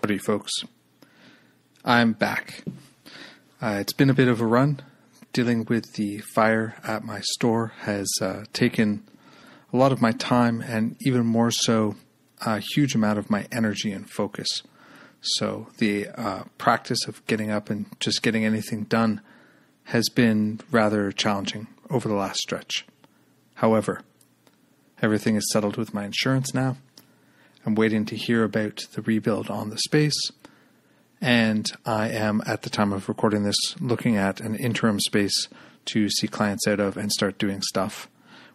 Howdy, folks. I'm back. It's been a bit of a run. Dealing with the fire at my store has taken a lot of my time and even more so a huge amount of my energy and focus. So the practice of getting up and just getting anything done has been rather challenging over the last stretch. However, everything is settled with my insurance now. I'm waiting to hear about the rebuild on the space, and I am, at the time of recording this, looking at an interim space to see clients out of and start doing stuff,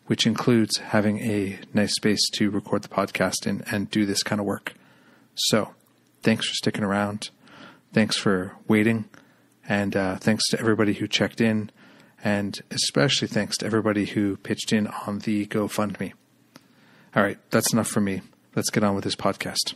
which includes having a nice space to record the podcast in and do this kind of work. So, thanks for sticking around. Thanks for waiting. And thanks to everybody who checked in. And especially thanks to everybody who pitched in on the GoFundMe. All right, that's enough for me. Let's get on with this podcast.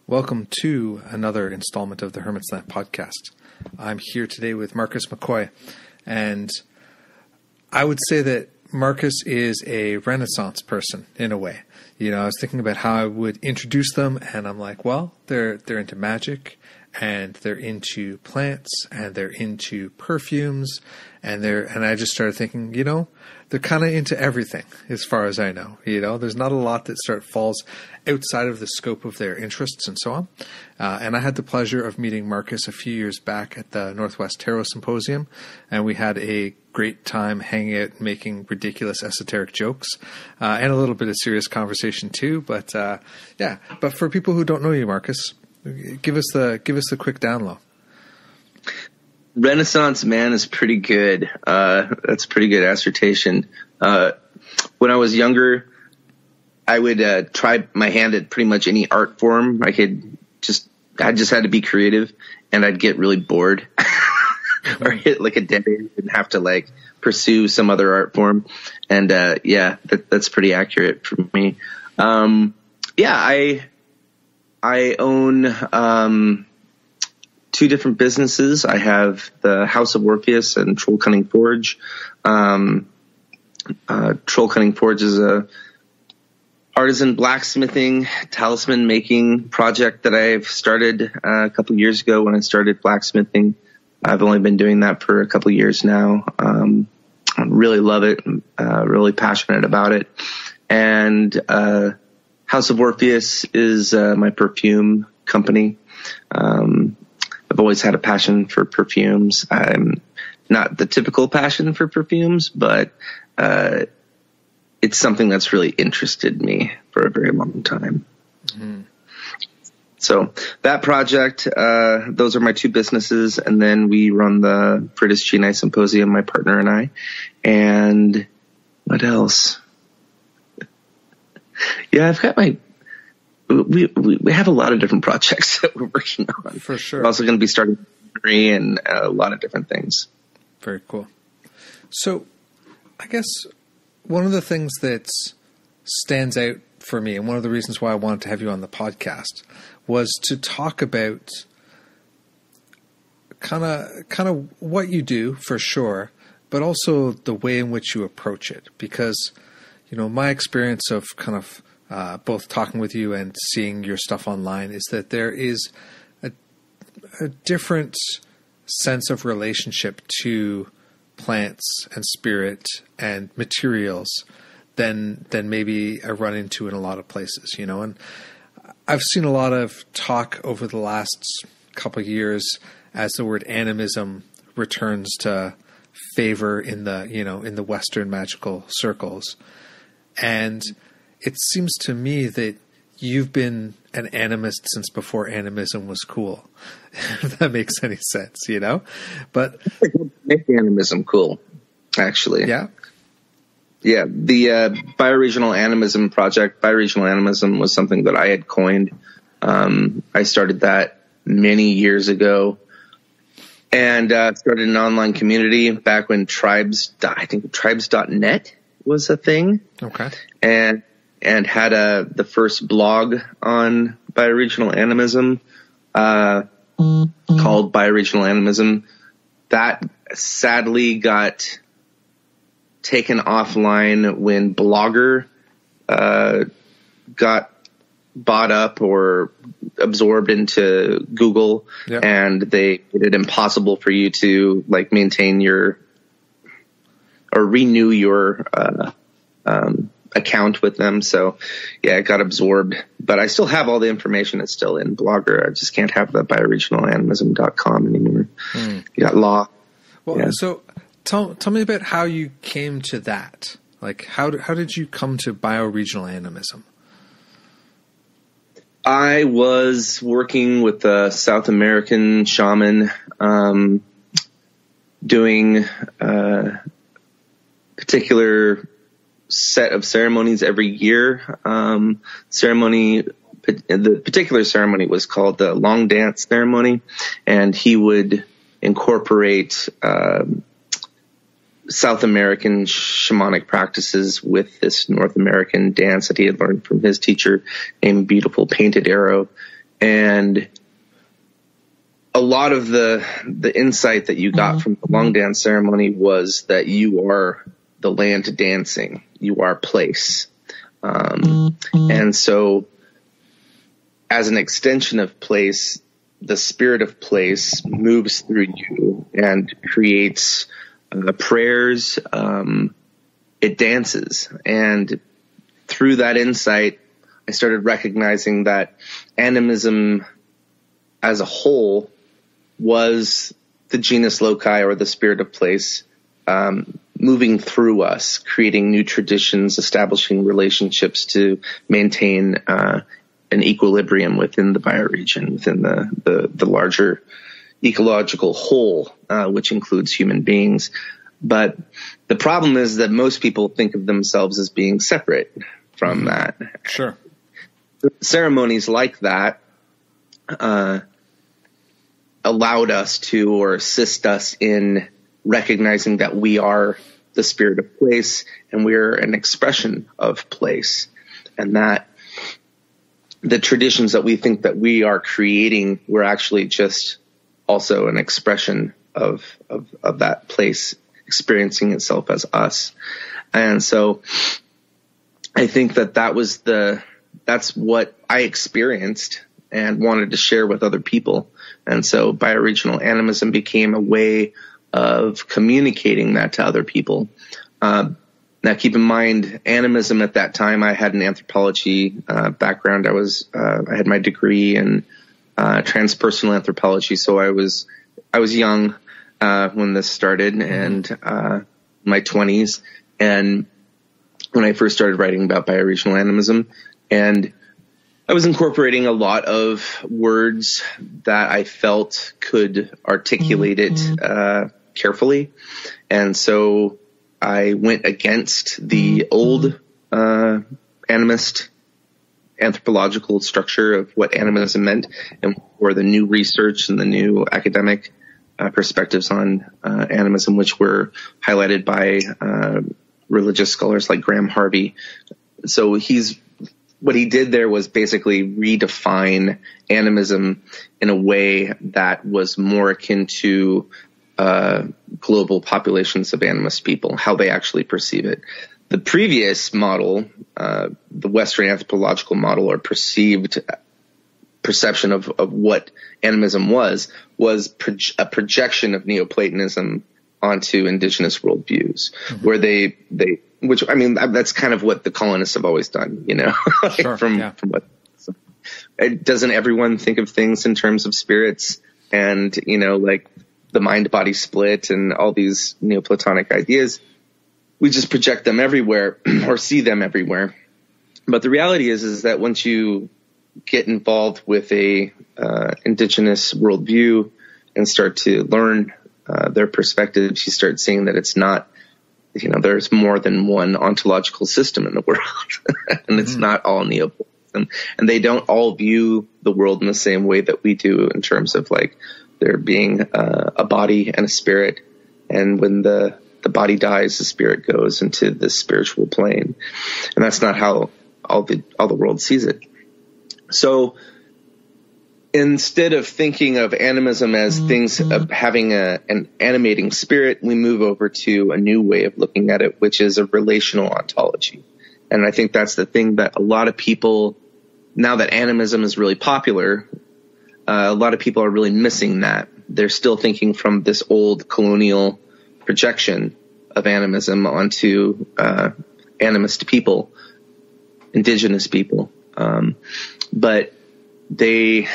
Welcome to another installment of the Hermit's Net podcast. I'm here today with Marcus McCoy, and I would say that Marcus is a Renaissance person in a way. You know, I was thinking about how I would introduce them, and I'm like, well, they're into magic, and they're into plants, and they're into perfumes, and I just started thinking, you know, they're kind of into everything as far as I know. You know, there's not a lot that falls outside of the scope of their interests and so on. And I had the pleasure of meeting Marcus a few years back at the Northwest Tarot Symposium, and we had a great time hanging out, making ridiculous esoteric jokes, and a little bit of serious conversation too. But yeah, but for people who don't know you, Marcus, give us the quick down low. Renaissance man is pretty good. That's a pretty good assertion. When I was younger, I would try my hand at pretty much any art form. I just had to be creative, and I'd get really bored or hit like a dead end and have to like pursue some other art form. And yeah, that's pretty accurate for me. Yeah, I own two different businesses. I have the House of Orpheus and Cunning Forge. Cunning Forge is a artisan blacksmithing, talisman-making project that I've started a couple of years ago when I started blacksmithing. I've only been doing that for a couple of years now. I really love it, really passionate about it. And House of Orpheus is my perfume company. I've always had a passion for perfumes. I'm not the typical passion for perfumes, but it's something that's really interested me for a very long time. Mm-hmm. So that project, those are my two businesses. And then we run the Veridas Genii Symposium, my partner and I. And what else? Yeah, I've got we have a lot of different projects that we're working on. For sure. We're also going to be starting and a lot of different things. Very cool. So I guess one of the things that stands out for me, and one of the reasons why I wanted to have you on the podcast, was to talk about kind of what you do for sure, but also the way in which you approach it. Because, you know, my experience of kind of both talking with you and seeing your stuff online is that there is a different sense of relationship to plants and spirit and materials than maybe I run into in a lot of places, you know. And I've seen a lot of talk over the last couple of years as the word animism returns to favor in the Western magical circles. And it seems to me that you've been an animist since before animism was cool, if that makes any sense, you know? But make animism cool, actually. Yeah. Yeah. The Bioregional Animism Project, Bioregional Animism was something that I had coined. I started that many years ago and started an online community back when tribes.net was a thing. Okay. And had the first blog on Bioregional Animism, called Bioregional Animism. That sadly got taken offline when Blogger got bought up or absorbed into Google, yep. And they made it impossible for you to like maintain your or renew your account with them. So yeah, it got absorbed, but I still have all the information. It's still in Blogger. I just can't have the bioregionalanimism.com anymore. You got law. Well, yeah. So tell me about how you came to that. Like how did you come to bioregional animism? I was working with a South American shaman, doing a particular set of ceremonies every year. The particular ceremony was called the long dance ceremony, and he would incorporate South American shamanic practices with this North American dance that he had learned from his teacher named Beautiful Painted Arrow. And a lot of the insight that you got from the long dance ceremony was that you are the land dancing, you are place. And so as an extension of place, the spirit of place moves through you and creates prayers, it dances. And through that insight, I started recognizing that animism as a whole was the genus loci, or the spirit of place, moving through us, creating new traditions, establishing relationships to maintain an equilibrium within the bioregion, within the larger ecological whole, which includes human beings. But the problem is that most people think of themselves as being separate from that. Sure. Ceremonies like that allowed us to, or assist us in recognizing that we are the spirit of place and we're an expression of place, and that the traditions that we think that we are creating were actually just also an expression of that place experiencing itself as us. And so I think that's what I experienced and wanted to share with other people. And so bioregional animism became a way of communicating that to other people. Now keep in mind, animism at that time, I had an anthropology background. I had my degree in transpersonal anthropology, so I was young when this started, and my 20s, and when I first started writing about bioregional animism, and I was incorporating a lot of words that I felt could articulate it carefully, and so I went against the old animist anthropological structure of what animism meant, and for the new research and the new academic perspectives on animism, which were highlighted by religious scholars like Graham Harvey. So what he did there was basically redefine animism in a way that was more akin to global populations of animist people, how they actually perceive it. The previous model, the Western anthropological model, or perception of what animism was a projection of Neoplatonism onto indigenous worldviews, where which I mean, that's kind of what the colonists have always done, like sure, from what, doesn't everyone think of things in terms of spirits and, like the mind-body split and all these Neoplatonic ideas? We just project them everywhere or see them everywhere. But the reality is that once you get involved with a indigenous worldview and start to learn their perspectives, you start seeing that it's not, there's more than one ontological system in the world, and it's not all Neoplatonism, and they don't all view the world in the same way that we do, in terms of like there being a body and a spirit, and when the body dies, the spirit goes into the spiritual plane, and that's not how all the world sees it. So instead of thinking of animism as things of having an animating spirit, we move over to a new way of looking at it, which is a relational ontology. And I think that's the thing that a lot of people, now that animism is really popular, a lot of people are really missing that. They're still thinking from this old colonial projection of animism onto animist people, indigenous people. But they're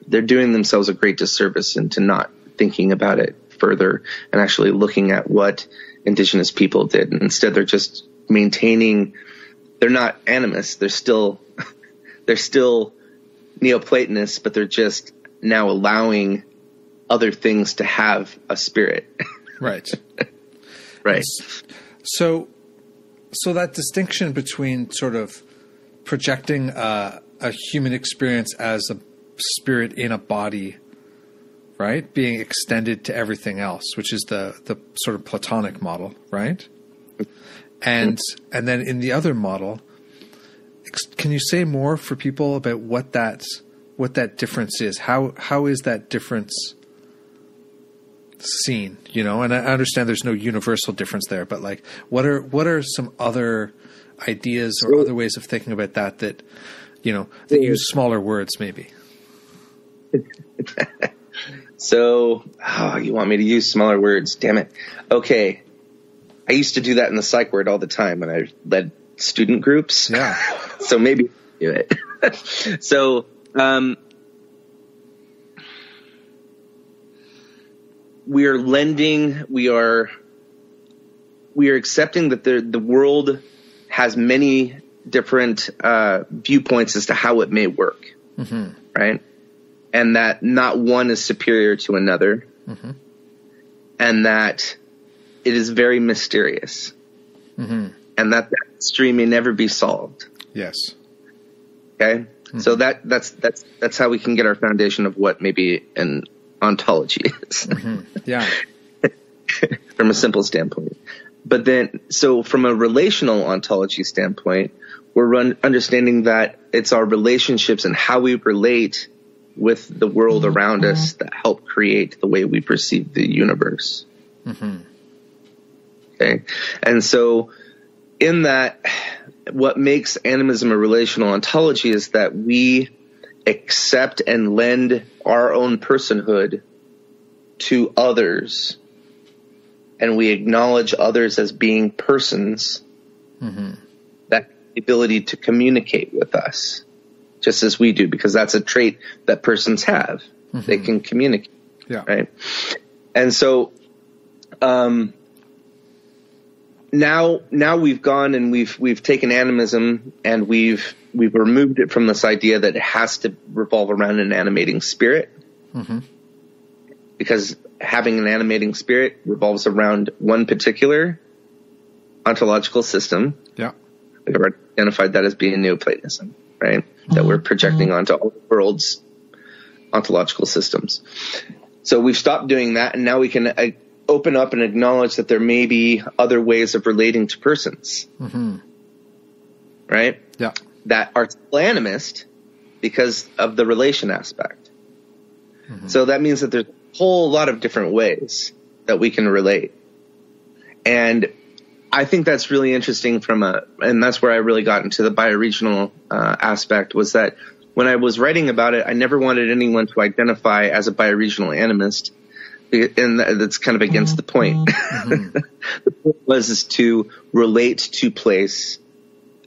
doing themselves a great disservice into not thinking about it further and actually looking at what indigenous people did. And instead, they're just maintaining. They're not animists. They're still Neoplatonists, but they're just now allowing other things to have a spirit. Right. Right. So that distinction between sort of projecting a human experience as a spirit in a body, right, being extended to everything else, which is the sort of Platonic model, right? And then in the other model, can you say more for people about what that difference is? How is that difference seen? You know, and I understand there's no universal difference there, but like, what are some other ideas or other ways of thinking about that you know, that use smaller words maybe? So, you want me to use smaller words? Damn it. Okay. I used to do that in the psych ward all the time when I led student groups. Yeah. So maybe do it. So, we are accepting that the world has many different viewpoints as to how it may work, right? And that not one is superior to another, and that it is very mysterious, and that mystery may never be solved. Yes. Okay. So that's how we can get our foundation of what maybe an ontology is. Yeah. From a simple standpoint. But then, so from a relational ontology standpoint, we're understanding that it's our relationships and how we relate with the world around us that help create the way we perceive the universe. Okay. And so in that, what makes animism a relational ontology is that we accept and lend our own personhood to others, and we acknowledge others as being persons that have the ability to communicate with us, just as we do, because that's a trait that persons have. They can communicate. Yeah. Right. And so, now we've gone and we've taken animism and we've removed it from this idea that it has to revolve around an animating spirit, because having an animating spirit revolves around one particular ontological system. Yeah. We've identified that as being Neoplatonism, right? That we're projecting onto all the world's ontological systems. So we've stopped doing that, and now we can open up and acknowledge that there may be other ways of relating to persons, right? Yeah. That are still animist because of the relation aspect. So that means that there's a whole lot of different ways that we can relate. And I think that's really interesting and that's where I really got into the bioregional aspect, was that when I was writing about it, I never wanted anyone to identify as a bioregional animist, and that's kind of against the point. The point is to relate to place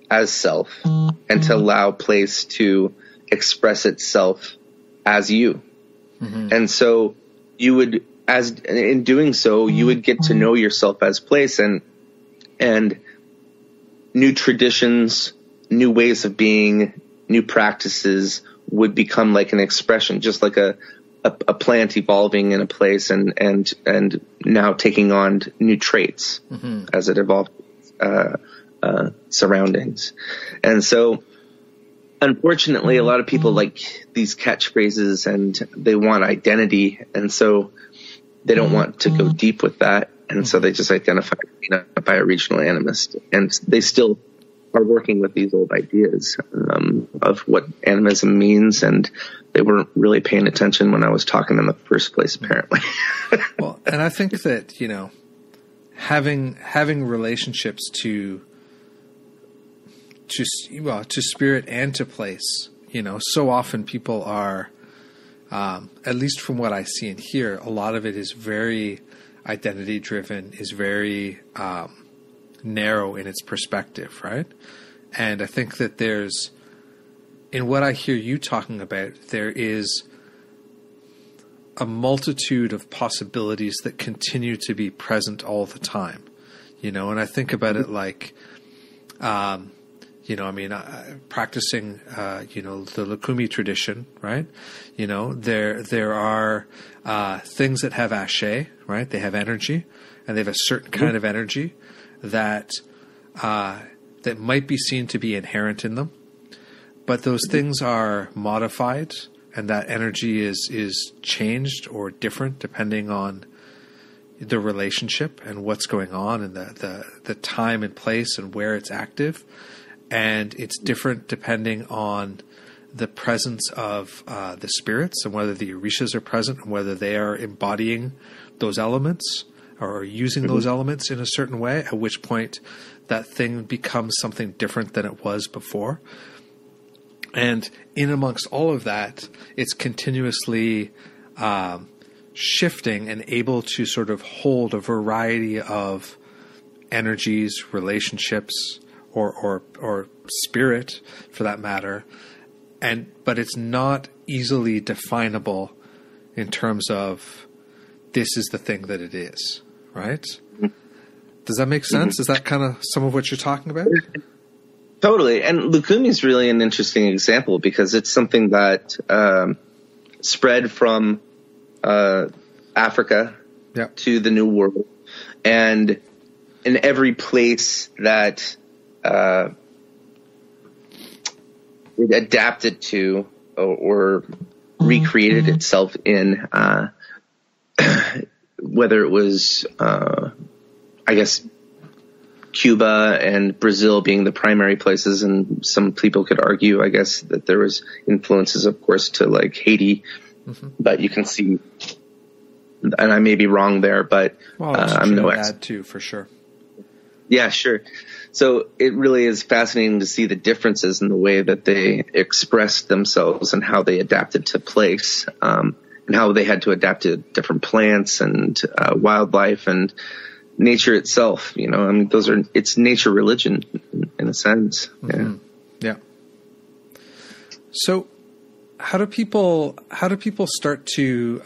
as self and to allow place to express itself as you. And so you would, in doing so, you would get to know yourself as place, and new traditions, new ways of being, new practices would become like an expression, just like a plant evolving in a place and now taking on new traits as it evolves surroundings. And so, unfortunately, a lot of people like these catchphrases and they want identity, and so they don't want to go deep with that, and so they just identify as a bioregional animist, and they still are working with these old ideas of what animism means, and they weren't really paying attention when I was talking in the first place, apparently. Well, and I think that, you know, having relationships to spirit and to place, you know, so often people are, at least from what I see and hear, a lot of it is very identity driven, is very narrow in its perspective, right? And I think that in what I hear you talking about, there is a multitude of possibilities that continue to be present all the time, you know. And I think about it like, you know, I mean, practicing, you know, the Lukumi tradition, right? You know, there are things that have ashe, right? They have energy, and they have a certain kind of energy that might be seen to be inherent in them. But those things are modified, and that energy is changed or different depending on the relationship and what's going on, and the time and place and where it's active. And it's different depending on the presence of the spirits, and whether the orishas are present, and whether they are embodying those elements or using those elements in a certain way, at which point that thing becomes something different than it was before. And in amongst all of that, it's continuously shifting and able to sort of hold a variety of energies, relationships, or spirit, for that matter. But it's not easily definable in terms of this is the thing that it is, right? Does that make sense? Is that kind of some of what you're talking about? Totally. And Lukumi is really an interesting example because it's something that spread from Africa to the New World. And in every place that it adapted to or recreated itself in, whether it was, I guess, Cuba and Brazil being the primary places, and some people could argue, I guess, that there was influences, of course, to like Haiti, but you can see, and I may be wrong there, but I'm no expert too, for sure. Yeah, sure. So it really is fascinating to see the differences in the way that they expressed themselves and how they adapted to place, and how they had to adapt to different plants and wildlife and nature itself. You know, I mean, it's nature religion in a sense. Yeah. So how do people start to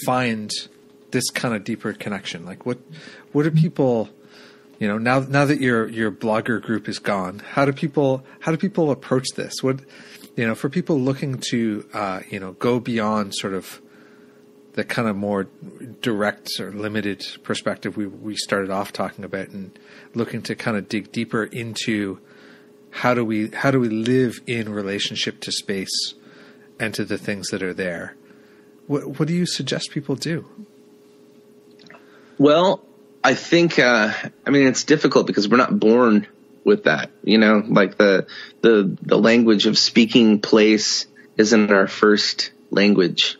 find this kind of deeper connection? Like what do people, you know, now that your blogger group is gone, how do people approach this? What, you know, for people looking to, you know, go beyond sort of the kind of more direct or limited perspective we started off talking about, and looking to kind of dig deeper into how do we live in relationship to space and to the things that are there. What do you suggest people do? Well, I think, I mean, it's difficult because we're not born with that, you know, like the language of speaking place isn't our first language.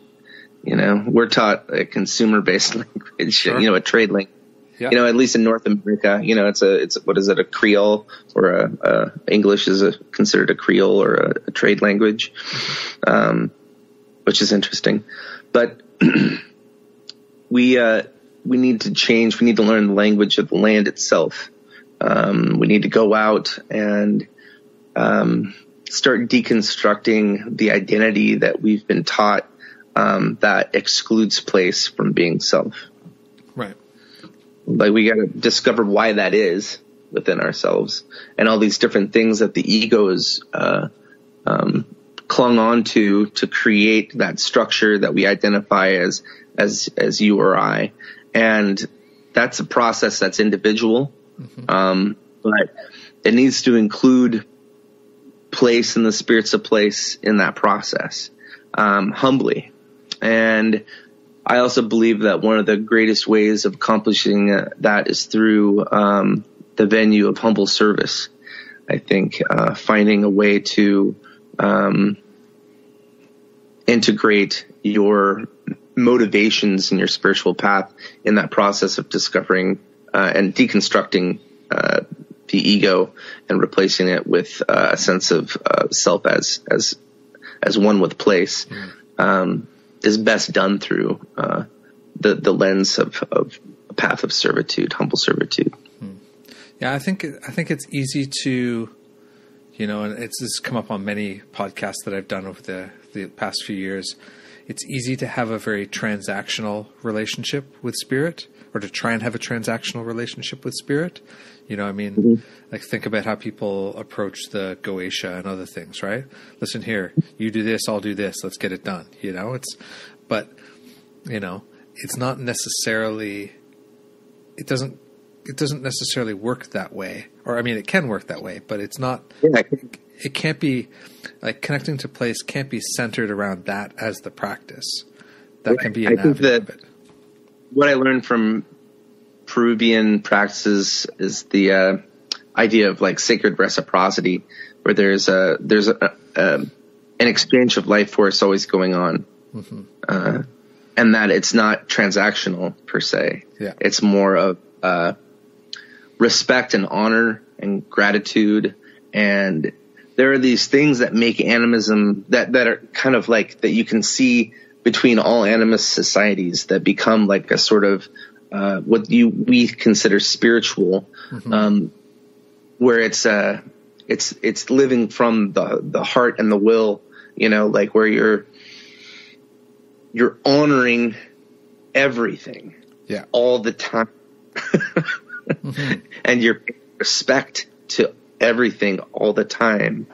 You know, we're taught a consumer-based language, sure. You know, a trade language. Yeah. You know, at least in North America, you know, it's what is it, a Creole, or English is considered a Creole or a trade language, which is interesting. But we need to change. We need to learn the language of the land itself. We need to go out and start deconstructing the identity that we've been taught, that excludes place from being self. Right. Like, we got to discover why that is within ourselves, and all these different things that the ego is clung on to create that structure that we identify as you or I. And that's a process that's individual, but it needs to include place and the spirits of place in that process, humbly. And I also believe that one of the greatest ways of accomplishing that is through the venue of humble service. I think finding a way to integrate your motivations in your spiritual path in that process of discovering and deconstructing the ego and replacing it with a sense of self as one with place, is best done through the lens of a path of servitude, humble servitude. Yeah, I think it's easy to, and it's come up on many podcasts that I've done over the past few years. It's easy to have a very transactional relationship with spirit, or to try and have a transactional relationship with spirit. Like think about how people approach the Goetia and other things, right? Listen here, you do this, I'll do this, let's get it done. It's not necessarily, it doesn't necessarily work that way. Or, it can work that way, but it's not, it can't be, like, connecting to place can't be centered around that as the practice. That can be an avenue of it. What I learned from Peruvian practices is the idea of like sacred reciprocity, where there's an exchange of life force always going on, and that it's not transactional per se. Yeah. It's more of respect and honor and gratitude, and there are these things that make animism that are kind of like that you can see between all animist societies that become like a sort of what we consider spiritual, where it's living from the heart and the will, like where you're honoring everything, all the time, and you're respect to everything all the time,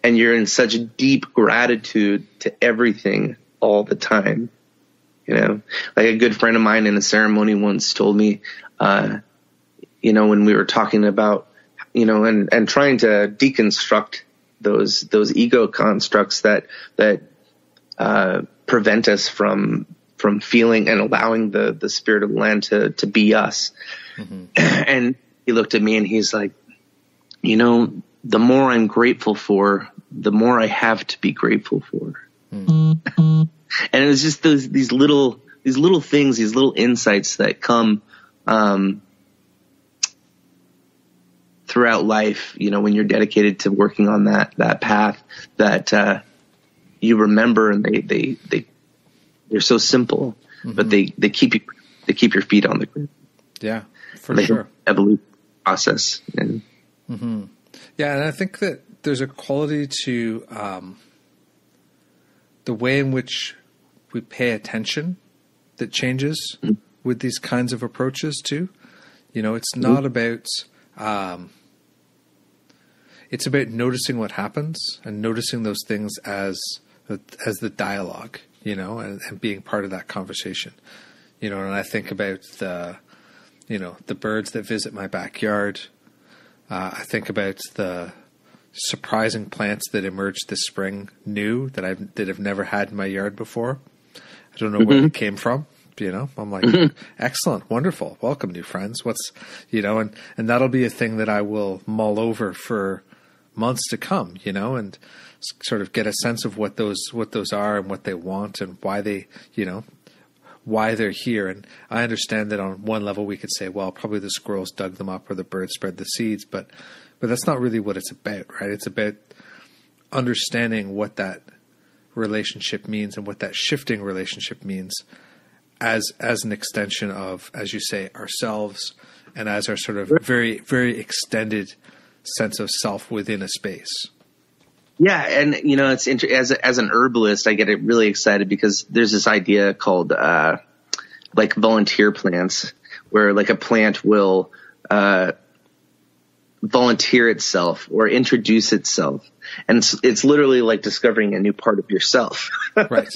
and you're in such deep gratitude to everything all the time. Like a good friend of mine in a ceremony once told me, when we were talking about, and trying to deconstruct those ego constructs that prevent us from feeling and allowing the spirit of the land to be us. And he looked at me and he's like, the more I'm grateful for, the more I have to be grateful for. And it was just these little things, these little insights that come throughout life, when you're dedicated to working on that path, that you remember, and they're so simple, but they keep your feet on the ground. Yeah, for sure. Evolution process. And yeah, and I think that there's a quality to the way in which we pay attention that changes with these kinds of approaches too. It's not about, it's about noticing what happens and noticing those things as the dialogue, and being part of that conversation, and I think about the birds that visit my backyard. I think about the surprising plants that emerged this spring, new, that have never had in my yard before. I don't know where it came from. I'm like, excellent, wonderful, welcome, new friends. And that'll be a thing that I will mull over for months to come, and sort of get a sense of what those are and what they want and why they, why they're here. And I understand that on one level we could say, well, probably the squirrels dug them up or the birds spread the seeds, but that's not really what it's about, right? It's about understanding what that relationship means and what that shifting relationship means as an extension of, as you say, ourselves, and as our sort of very, very extended sense of self within a space. Yeah, and it's as an herbalist, I get really excited because there's this idea called like volunteer plants, where like a plant will volunteer itself or introduce itself, and it's literally like discovering a new part of yourself. Right.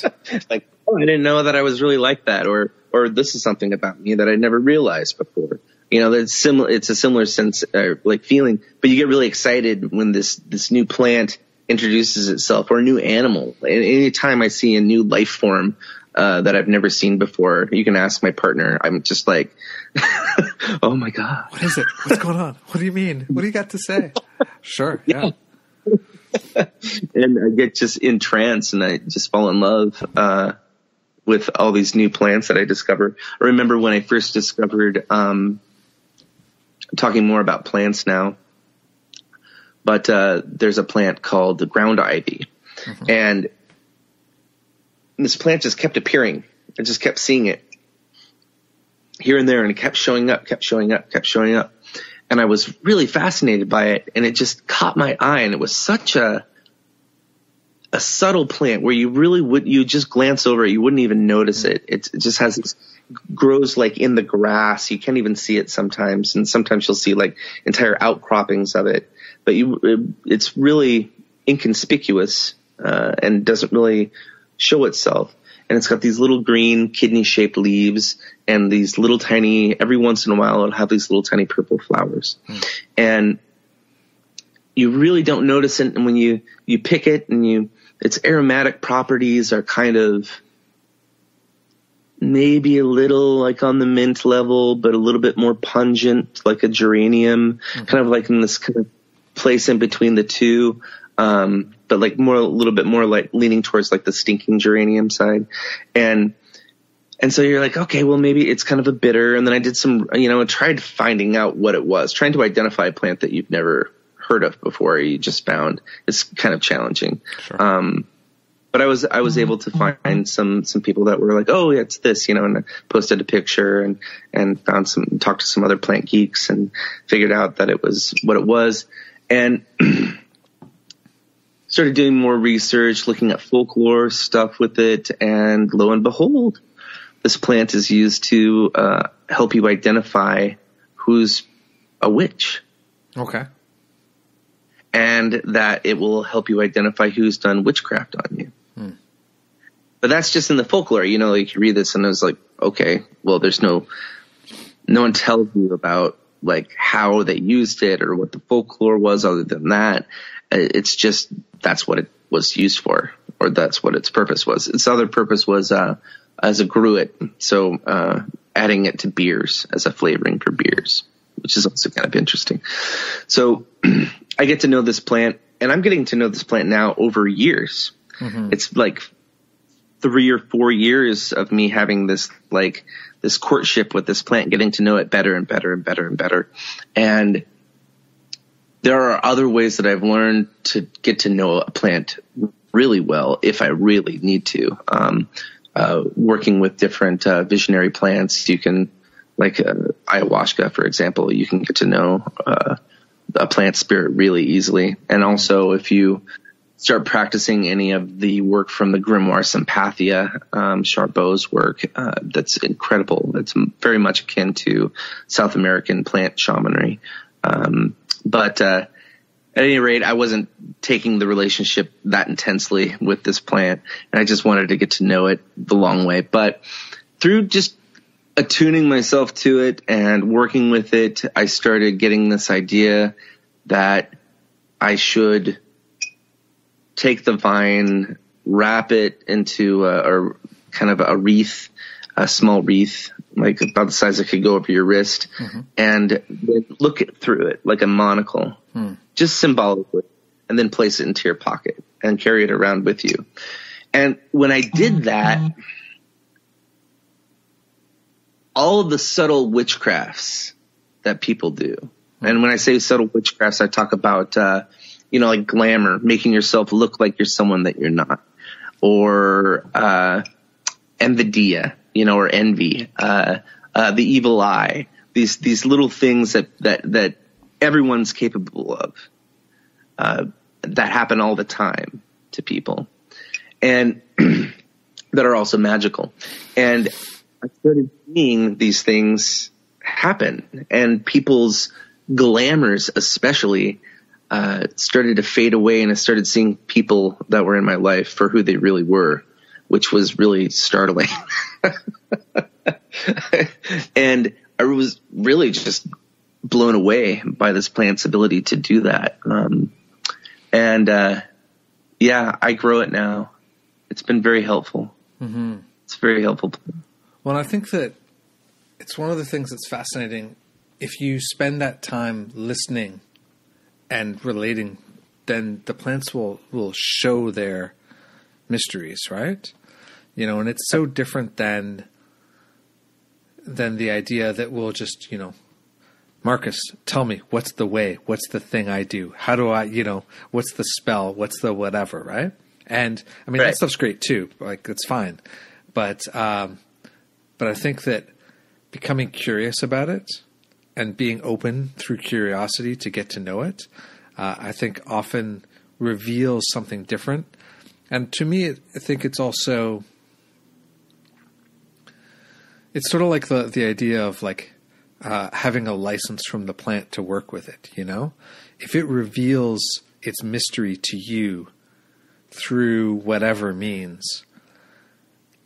Like, oh, I didn't know that I was really like that, or this is something about me that I never realized before. That's similar. It's a similar sense, like feeling, but you get really excited when this new plant introduces itself, or a new animal. Anytime I see a new life form that I've never seen before, you can ask my partner. I'm just like, oh my God. What is it? What's going on? What do you mean? What do you got to say? Sure. Yeah. And I get just in trance, and I just fall in love with all these new plants that I discover. I remember when I first discovered, talking more about plants now, but there's a plant called the ground ivy. And this plant just kept appearing. I just kept seeing it here and there, and it kept showing up. And I was really fascinated by it, and it just caught my eye, and it was such a subtle plant where you just glance over it, you wouldn't even notice it. It just grows like in the grass. You can't even see it sometimes, and sometimes you'll see like entire outcroppings of it. But it's really inconspicuous and doesn't really show itself. And it's got these little green kidney-shaped leaves and these little tiny, every once in a while it'll have these little tiny purple flowers. And you really don't notice it. And when you pick it and its aromatic properties are kind of maybe a little like on the mint level, but a little bit more pungent, like a geranium, kind of like in this kind of place in between the two. But like a little bit more like leaning towards like the stinking geranium side. And so you're like, okay, well maybe it's kind of a bitter. And then I did tried finding out what it was, trying to identify a plant that you've never heard of before, you just found. It's kind of challenging. Sure. But I was able to find some people that were like, oh yeah, it's this, and I posted a picture and talked to some other plant geeks and figured out that it was what it was. And started doing more research, looking at folklore stuff with it, and lo and behold, this plant is used to help you identify who's a witch. Okay. And that it will help you identify who's done witchcraft on you. But that's just in the folklore, like you read this and it's like, okay, well, there's no one tells you about like how they used it or what the folklore was other than that. It's just, that's what it was used for, or that's what its purpose was. Its other purpose was as a gruit, so adding it to beers as a flavoring for beers, which is also kind of interesting. So I get to know this plant, and I'm getting to know this plant now over years. It's like 3 or 4 years of me having this courtship with this plant, getting to know it better and better and better and better. And there are other ways that I've learned to get to know a plant really well if I really need to. Working with different visionary plants, you can, like ayahuasca, for example, you can get to know a plant spirit really easily. And also if you start practicing any of the work from the Grimoire Sympathia, Charbot's work, that's incredible. It's very much akin to South American plant shamanry. But at any rate, I wasn't taking the relationship that intensely with this plant, and I just wanted to get to know it the long way. But through just attuning myself to it and working with it, I started getting this idea that I should take the vine, wrap it into a kind of a wreath, a small wreath, like about the size that could go over your wrist, and then look it through it like a monocle, just symbolically, and then place it into your pocket and carry it around with you. And when I did that, all of the subtle witchcrafts that people do, and when I say subtle witchcrafts, I talk about, like glamour, making yourself look like you're someone that you're not, or envidia, or envy, the evil eye, these little things that everyone's capable of, that happen all the time to people, and that are also magical. And I started seeing these things happen, and people's glamours especially started to fade away, and I started seeing people that were in my life for who they really were, which was really startling. And I was really just blown away by this plant's ability to do that. I grow it now. It's been very helpful. It's very helpful. Well, I think that it's one of the things that's fascinating. If you spend that time listening and relating then the plants will show their mysteries, right? You know, and it's so different than the idea that we'll just, you know, Marcus, tell me, what's the way? What's the thing I do? How do I, you know, what's the spell? What's the whatever, right? And I mean, that stuff's great too. Like, it's fine. But I think that becoming curious about it and being open through curiosity to get to know it, I think often reveals something different. And to me, I think it's also, it's sort of like the idea of like, having a license from the plant to work with it, you know? If it reveals its mystery to you through whatever means,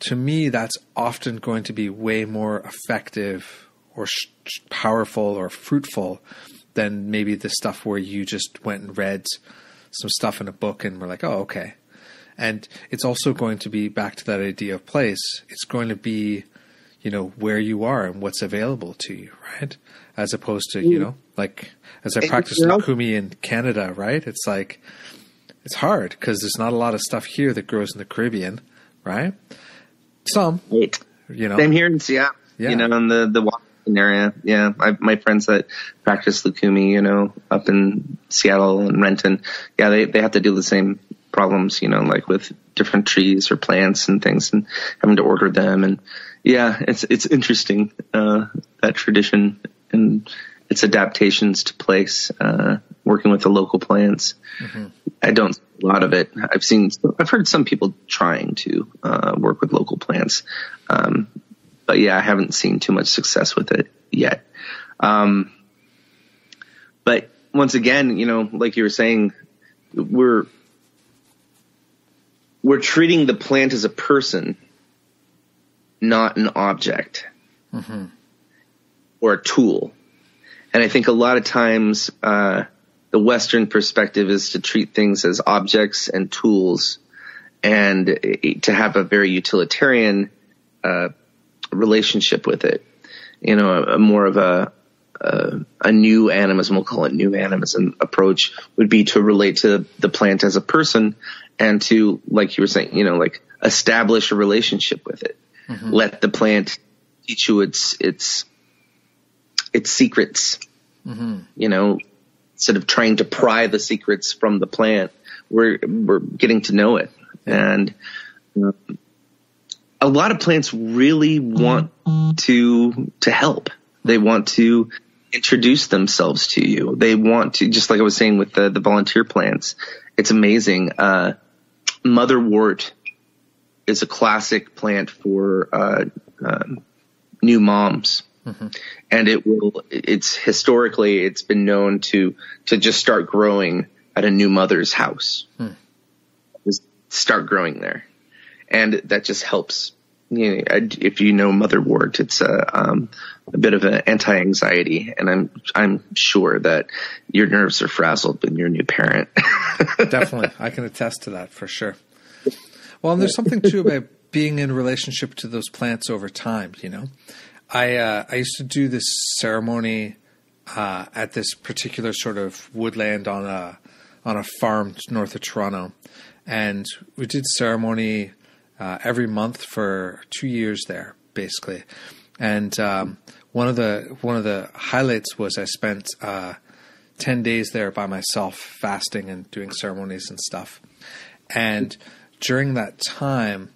to me, that's often going to be way more effective or powerful or fruitful than maybe the stuff where you just went and read some stuff in a book and were like, oh, okay. And it's also going to be back to that idea of place. It's going to be, you know, where you are and what's available to you, right? As opposed to, you know, like as I practice Lukumi in Canada, right? It's like, it's hard because there's not a lot of stuff here that grows in the Caribbean, right? Some, you know. Same here in Seattle, you know, in the Washington area. Yeah. My friends that practice Lukumi, you know, up in Seattle and Renton, yeah, they have to deal with the same problems, you know, like with different trees or plants and things and having to order them. And yeah, it's interesting, that tradition and its adaptations to place, working with the local plants. Mm-hmm. I don't see a lot of it. I've heard some people trying to, work with local plants. But yeah, I haven't seen too much success with it yet. But once again, you know, like you were saying, we're treating the plant as a person, not an object, mm-hmm. or a tool. And I think a lot of times, the Western perspective is to treat things as objects and tools and to have a very utilitarian, relationship with it. You know, more of a new animism, we'll call it new animism approach, would be to relate to the plant as a person and to, like you were saying, you know, like establish a relationship with it. Mm-hmm. Let the plant teach you its secrets. Mm-hmm. You know, instead of trying to pry the secrets from the plant, we're getting to know it. Yeah. And a lot of plants really want to help. They want to introduce themselves to you. They want to, just like I was saying with the volunteer plants, it's amazing. Motherwort is a classic plant for new moms. Mm-hmm. And it's historically been known to just start growing at a new mother's house. Just start growing there. And that just helps. You know, if you know motherwort, it's a bit of an anti-anxiety, and I'm sure that your nerves are frazzled when you're a new parent. Definitely, I can attest to that for sure. Well, and there's something too about being in relationship to those plants over time. You know, I used to do this ceremony at this particular sort of woodland on a farm north of Toronto, and we did ceremony every month for 2 years there, basically. And one of the highlights was I spent 10 days there by myself, fasting and doing ceremonies and stuff. And during that time,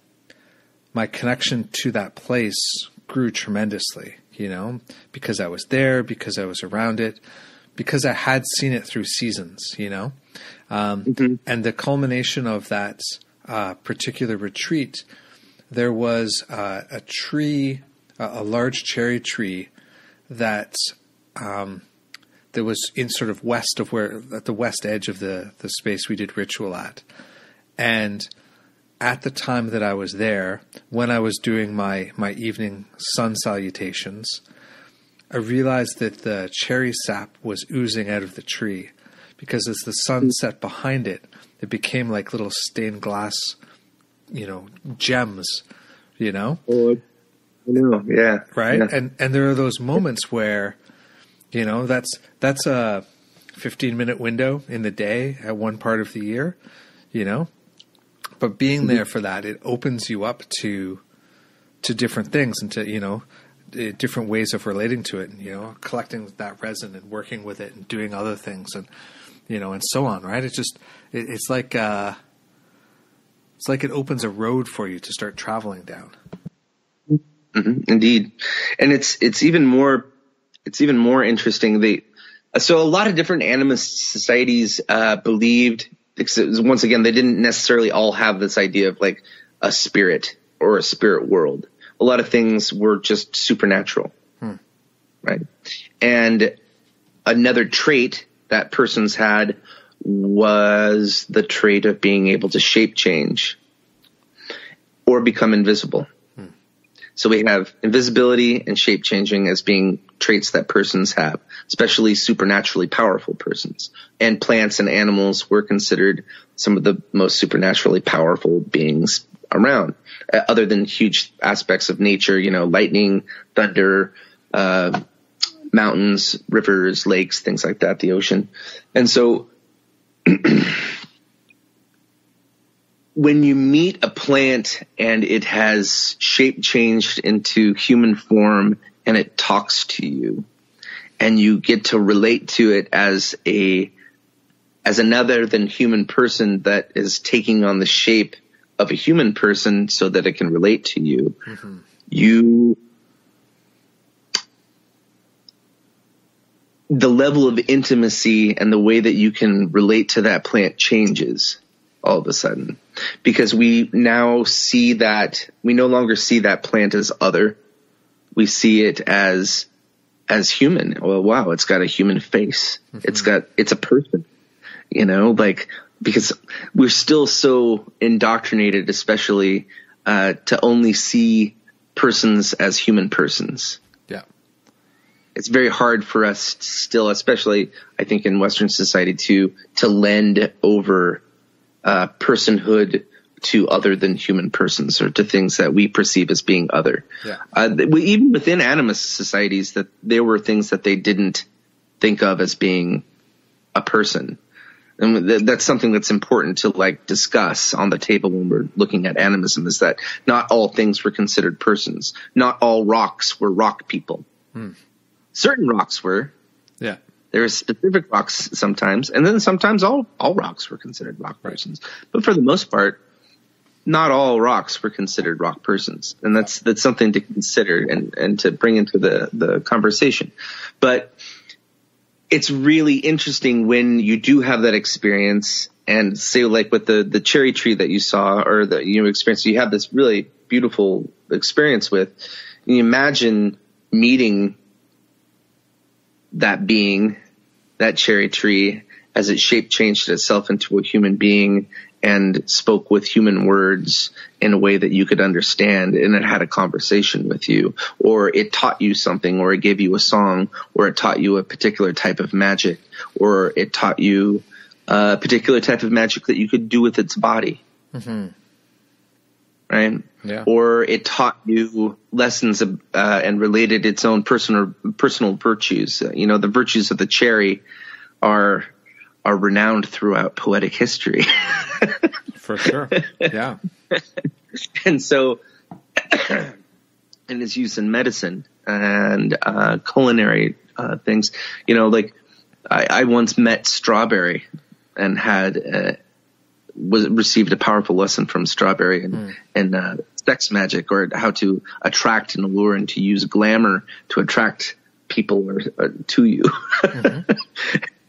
my connection to that place grew tremendously, you know, because I was there, because I was around it, because I had seen it through seasons, you know. Mm-hmm. And the culmination of that particular retreat, there was a tree, a large cherry tree that was in sort of west of at the west edge of the space we did ritual at. And at the time that I was there, when I was doing my evening sun salutations, I realized that the cherry sap was oozing out of the tree, because as the sun set behind it, it became like little stained glass, you know, gems, you know? Oh, I know, yeah. Right? Yeah. And there are those moments where, you know, that's 15-minute window in the day at one part of the year, you know. But being there for that, it opens you up to different things and to, you know, different ways of relating to it, and, you know, collecting that resin and working with it and doing other things, and, you know, and so on, right? It's just, it's like it opens a road for you to start traveling down. Mm-hmm, indeed. And it's even more interesting. So a lot of different animist societies, believed, once again, they didn't necessarily all have this idea of like a spirit or a spirit world. A lot of things were just supernatural, right? And another trait that persons had was the trait of being able to shape change or become invisible. So we have invisibility and shape changing as being traits that persons have, especially supernaturally powerful persons. And plants and animals were considered some of the most supernaturally powerful beings around, other than huge aspects of nature, you know, lightning, thunder, mountains, rivers, lakes, things like that, the ocean. And so when you meet a plant and it has shape changed into human form and it talks to you, and you get to relate to it as another than human person that is taking on the shape of a human person so that it can relate to you, the level of intimacy and the way that you can relate to that plant changes all of a sudden, because we no longer see that plant as other. We see it as human. Well, wow, it's got a human face. It's a person, you know, like, because we're still so indoctrinated, especially, to only see persons as human persons. Yeah. It's very hard for us still, especially I think in Western society, to lend over personhood to other than human persons, or to things that we perceive as being other. Yeah. Even within animist societies, that there were things that they didn't think of as being a person. And that's something that's important to like discuss on the table when we're looking at animism, is that not all things were considered persons. Not all rocks were rock people. Certain rocks were. Yeah. There are specific rocks sometimes, and then sometimes all rocks were considered rock persons. But for the most part, not all rocks were considered rock persons. And that's something to consider and to bring into the conversation. But it's really interesting when you do have that experience, and say like with the cherry tree that you saw, or the experience you have this really beautiful experience with, and you imagine meeting that being, that cherry tree, as it shape changed itself into a human being and spoke with human words in a way that you could understand, and it had a conversation with you, or it taught you something, or it gave you a song, or it taught you a particular type of magic, or it taught you a particular type of magic that you could do with its body. Right? Yeah. Or it taught you lessons and related its own personal virtues. The virtues of the cherry are renowned throughout poetic history. For sure. Yeah. And so, and its use in medicine and culinary things. Like I once met strawberry and had received a powerful lesson from strawberry and sex magic, or how to attract and allure and to use glamour to attract people or to you.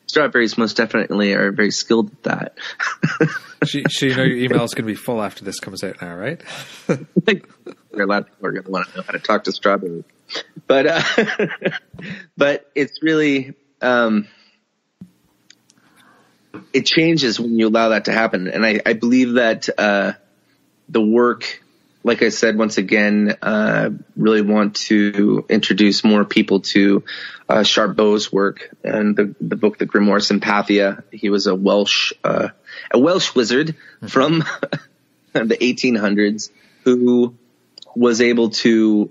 Strawberries most definitely are very skilled at that. Your email is going to be full after this comes out now, right? A lot of people are going to want to know how to talk to strawberries. But it's really, it changes when you allow that to happen. And I believe that the work, like I said, once again, really want to introduce more people to Charbot's work and the book, The Grimoire Sympathia. He was a Welsh wizard from the 1800s who was able to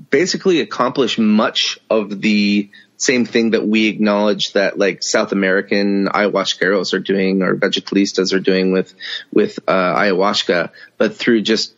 basically accomplish much of the same thing that we acknowledge that like South American ayahuasqueros are doing, or vegetalistas are doing with ayahuasca, but through just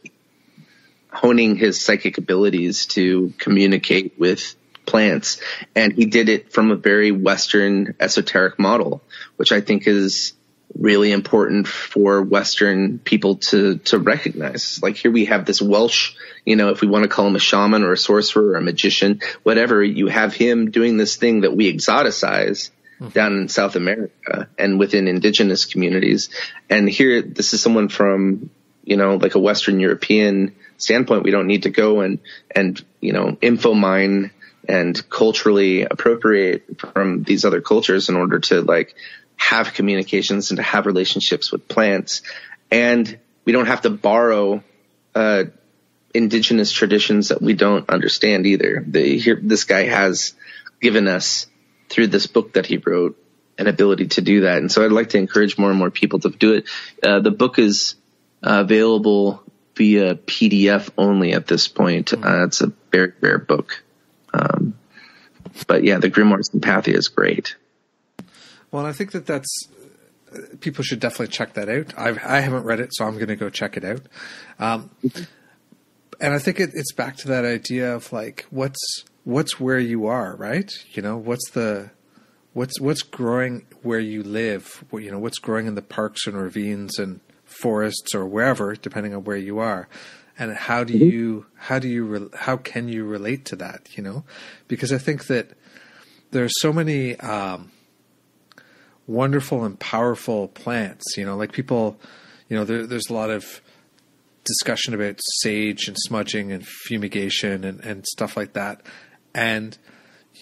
honing his psychic abilities to communicate with plants. And he did it from a very Western esoteric model, which I think is really important for Western people to recognize. Like, here we have this Welsh, if we want to call him a shaman or a sorcerer or a magician, whatever, you have him doing this thing that we exoticize down in South America and within indigenous communities. And here, this is someone from, like a Western European standpoint. We don't need to go and info mine and culturally appropriate from these other cultures in order to like have communications and to have relationships with plants. And we don't have to borrow indigenous traditions that we don't understand either. This guy has given us, through this book that he wrote, an ability to do that. And so I'd like to encourage more and more people to do it. The book is available via PDF only at this point. It's a very rare book. But yeah, the Grimoire Sympathia is great. Well, and I think that's people should definitely check that out. I haven't read it, so I'm going to go check it out. And I think it's back to that idea of like, what's where you are, right? What's growing where you live? What's growing in the parks and ravines and forests or wherever, depending on where you are. And how can you relate to that? Because I think that there's so many wonderful and powerful plants. Like people, there's a lot of discussion about sage and smudging and fumigation and stuff like that. And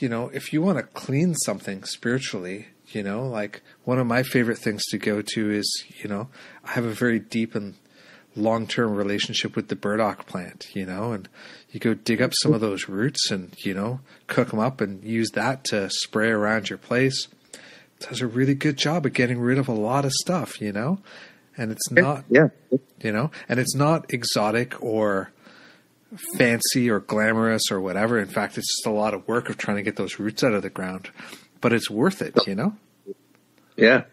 if you want to clean something spiritually, like one of my favorite things to go to is, I have a very deep and long-term relationship with the burdock plant, and you go dig up some of those roots and, cook them up and use that to spray around your place. It does a really good job of getting rid of a lot of stuff, and it's not, and it's not exotic or fancy or glamorous or whatever. In fact, it's just a lot of work of trying to get those roots out of the ground, but it's worth it, Yeah.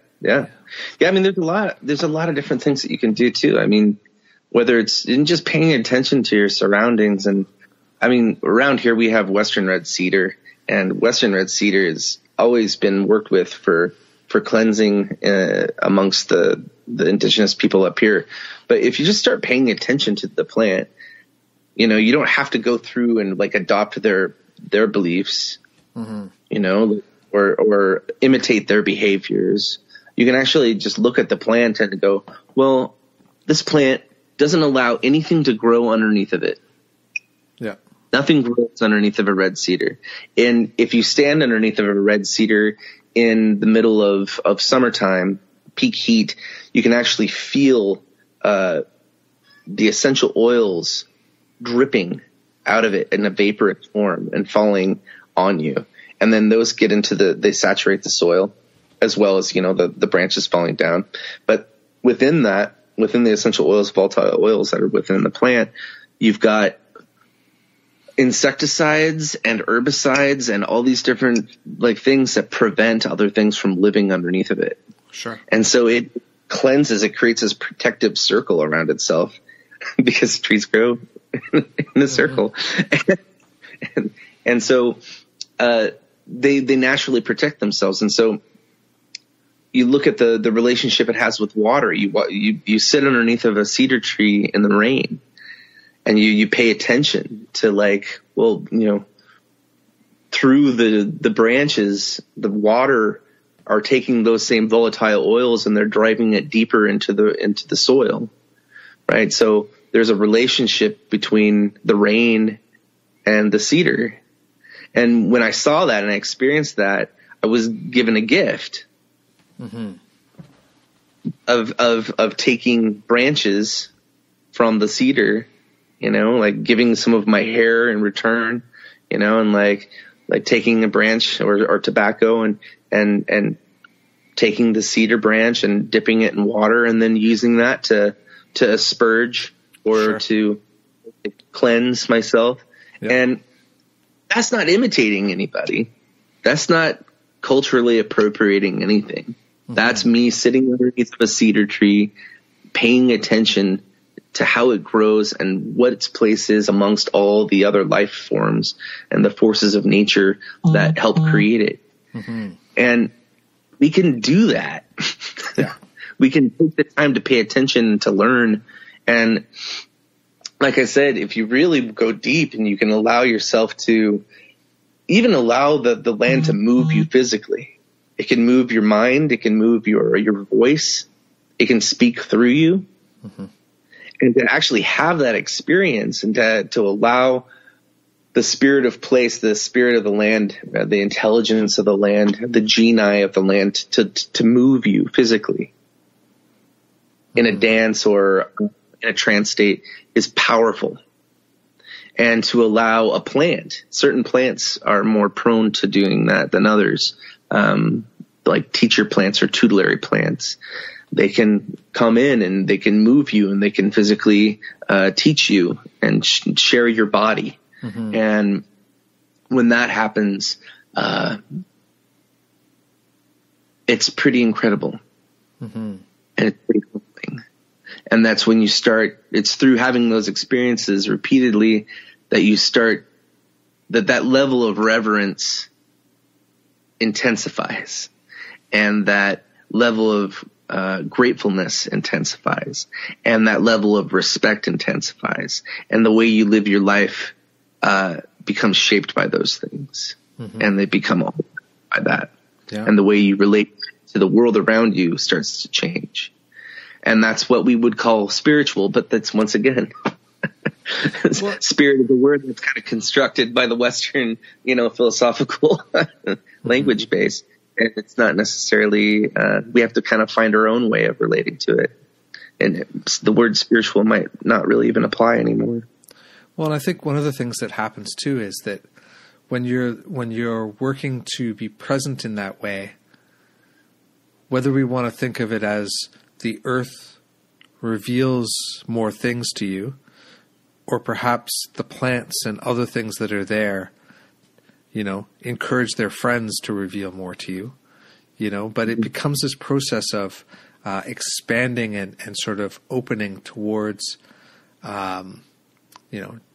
I mean, there's a lot of different things that you can do too. I mean, whether it's in just paying attention to your surroundings. And I mean, around here we have Western red cedar, and Western red cedar has always been worked with for cleansing amongst the indigenous people up here. But if you just start paying attention to the plant, you don't have to go through and like adopt their beliefs, or imitate their behaviors. You can actually just look at the plant and go, well, this plant doesn't allow anything to grow underneath of it. Yeah. Nothing grows underneath of a red cedar. And if you stand underneath of a red cedar in the middle of summertime, peak heat, you can actually feel the essential oils dripping out of it in a vaporous form and falling on you. And then those get into they saturate the soil, as well as, the branches falling down. But within the essential oils, volatile oils that are within the plant, you've got insecticides and herbicides and all these different like things that prevent other things from living underneath of it. Sure. And so it cleanses, it creates this protective circle around itself because trees grow in a circle. And so, they naturally protect themselves. And so you look at the relationship it has with water. You sit underneath of a cedar tree in the rain, and you pay attention to like, well, through the branches, the water are taking those same volatile oils and they're driving it deeper into the soil. Right. So there's a relationship between the rain and the cedar. And when I saw that and I experienced that, I was given a gift of taking branches from the cedar, like giving some of my hair in return, and like taking a branch or tobacco and taking the cedar branch and dipping it in water and then using that to asperge or to cleanse myself. Yep. And that's not imitating anybody. That's not culturally appropriating anything. That's me sitting underneath of a cedar tree, paying attention to how it grows and what its place is amongst all the other life forms and the forces of nature that help create it. And we can do that. Yeah. We can take the time to pay attention, to learn. And like I said, if you really go deep and you can allow yourself to even allow the land to move you physically, it can move your mind, it can move your voice, it can speak through you. And to actually have that experience and to allow the spirit of place, the spirit of the land, the intelligence of the land, the genii of the land to move you physically in a dance or in a trance state is powerful. And to allow a plant, certain plants are more prone to doing that than others, like teacher plants or tutelary plants. They can come in and they can move you and they can physically teach you and share your body. And when that happens, it's pretty incredible. And it's pretty humbling. And that's when you start, it's through having those experiences repeatedly that you start, that level of reverence intensifies, and that level of gratefulness intensifies, and that level of respect intensifies, and the way you live your life becomes shaped by those things, and they become all by that. And the way you relate to the world around you starts to change. And that's what we would call spiritual, but that's once again, spirit is a word that's kind of constructed by the Western, philosophical language base. And it's not necessarily, we have to kind of find our own way of relating to it. And the word spiritual might not really even apply anymore. Well, and I think one of the things that happens too is that when you're working to be present in that way, whether we want to think of it as the earth reveals more things to you, or perhaps the plants and other things that are there, encourage their friends to reveal more to you, but it becomes this process of expanding and sort of opening towards,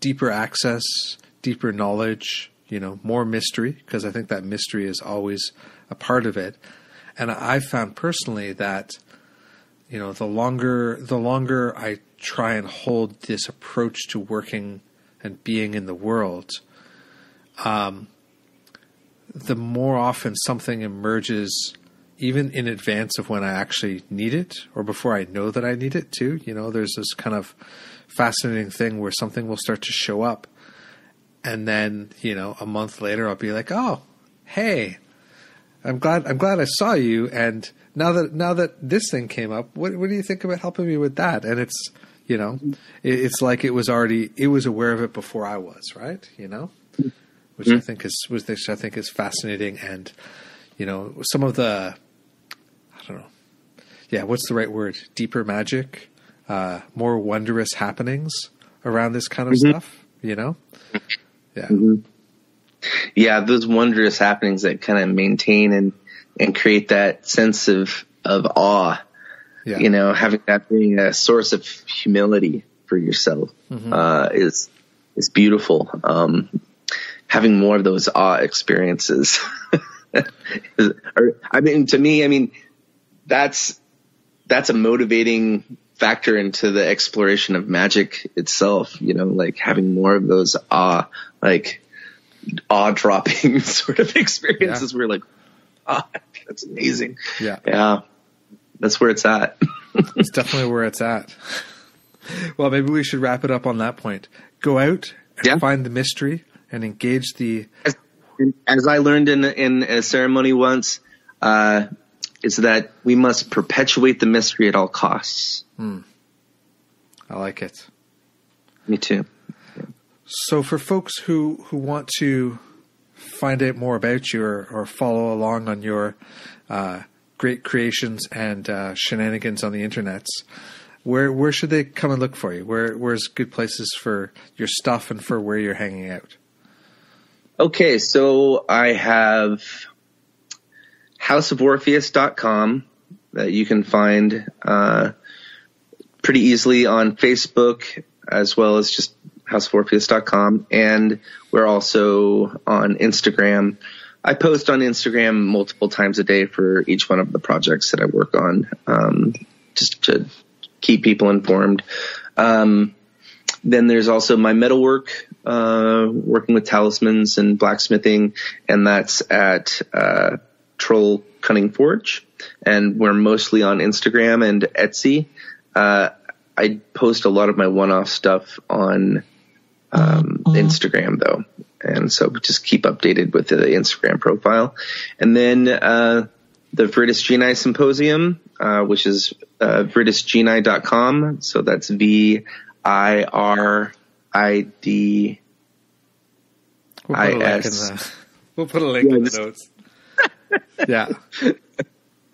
deeper access, deeper knowledge, more mystery, because I think that mystery is always a part of it. And I've found personally that, the longer I try and hold this approach to working and being in the world, the more often something emerges, even in advance of when I actually need it, or before I know that I need it too. There's this kind of fascinating thing where something will start to show up, and then, a month later I'll be like, oh, hey, I'm glad I saw you, and now that this thing came up, what do you think about helping me with that? And it's, it's like it was aware of it before I was, right? Which I think is fascinating. And, some of the, I don't know. Yeah. What's the right word? Deeper magic, more wondrous happenings around this kind of stuff, Yeah. Yeah. Those wondrous happenings that kind of maintain and create that sense of awe, having that being a source of humility for yourself, is beautiful. Having more of those awe experiences, to me, that's a motivating factor into the exploration of magic itself, like having more of those awe-dropping sort of experiences where like, oh, that's amazing. Yeah. That's where it's at. It's definitely where it's at. Well, maybe we should wrap it up on that point. Go out and find the mystery and engage the... As I learned in a ceremony once, is that we must perpetuate the mystery at all costs. I like it. Me too. Yeah. So for folks who want to find out more about you or follow along on your great creations and shenanigans on the internets, where should they come and look for you? Where's good places for your stuff and for where you're hanging out? Okay, so I have houseoforpheus.com that you can find pretty easily on Facebook, as well as just houseoforpheus.com. And we're also on Instagram. I post on Instagram multiple times a day for each one of the projects that I work on, just to keep people informed. Then there's also my metalwork, working with talismans and blacksmithing, and that's at Cunning Forge. And we're mostly on Instagram and Etsy. I post a lot of my one-off stuff on Instagram, though. And so just keep updated with the Instagram profile. And then the Veridas Genii Symposium, which is veridasgenii.com. So that's VIRID. We'll put a link in the notes. Yeah.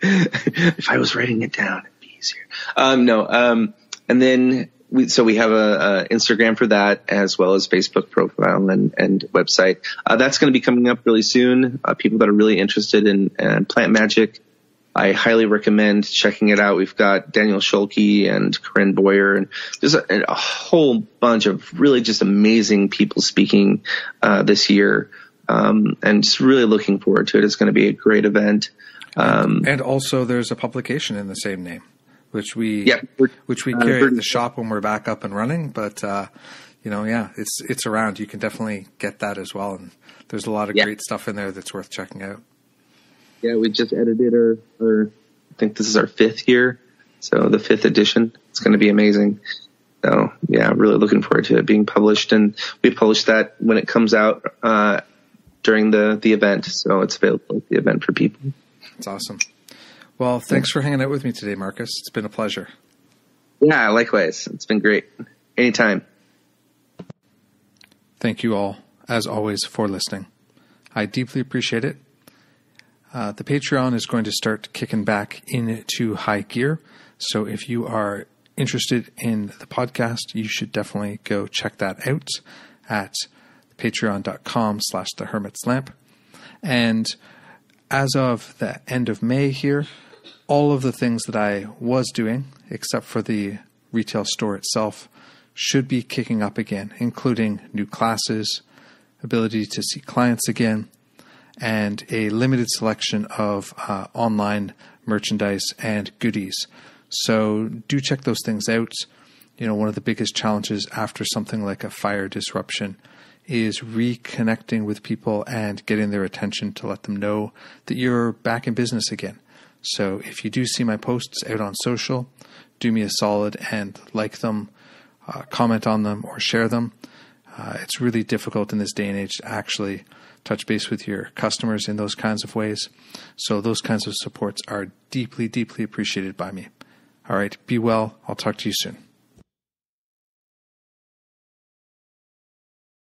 If I was writing it down, it'd be easier. And then we have a Instagram for that, as well as Facebook profile and website. That's going to be coming up really soon. People that are really interested in plant magic, I highly recommend checking it out. We've got Daniel Schulke and Corinne Boyer, and there's a whole bunch of really just amazing people speaking this year. And just really looking forward to it. It's going to be a great event. And also there's a publication in the same name, which we carry at the shop when we're back up and running. But, it's around. You can definitely get that as well. And there's a lot of great stuff in there that's worth checking out. Yeah, we just edited our I think this is our 5th year. So the 5th edition. It's going to be amazing. So yeah, really looking forward to it being published. And we publish that when it comes out, during the event. So it's available at the event for people. That's awesome. Well, thanks for hanging out with me today, Marcus. It's been a pleasure. Yeah, likewise. It's been great. Anytime. Thank you all, as always, for listening. I deeply appreciate it. The Patreon is going to start kicking back into high gear. So if you are interested in the podcast, you should definitely go check that out at patreon.com/thehermitslamp. And as of the end of May here, all of the things that I was doing, except for the retail store itself, should be kicking up again, including new classes, ability to see clients again, and a limited selection of online merchandise and goodies. So do check those things out. One of the biggest challenges after something like a fire disruption is reconnecting with people and getting their attention to let them know that you're back in business again. So if you do see my posts out on social, do me a solid and like them, comment on them, or share them. It's really difficult in this day and age to actually touch base with your customers in those kinds of ways. So those kinds of supports are deeply, deeply appreciated by me. All right, be well. I'll talk to you soon.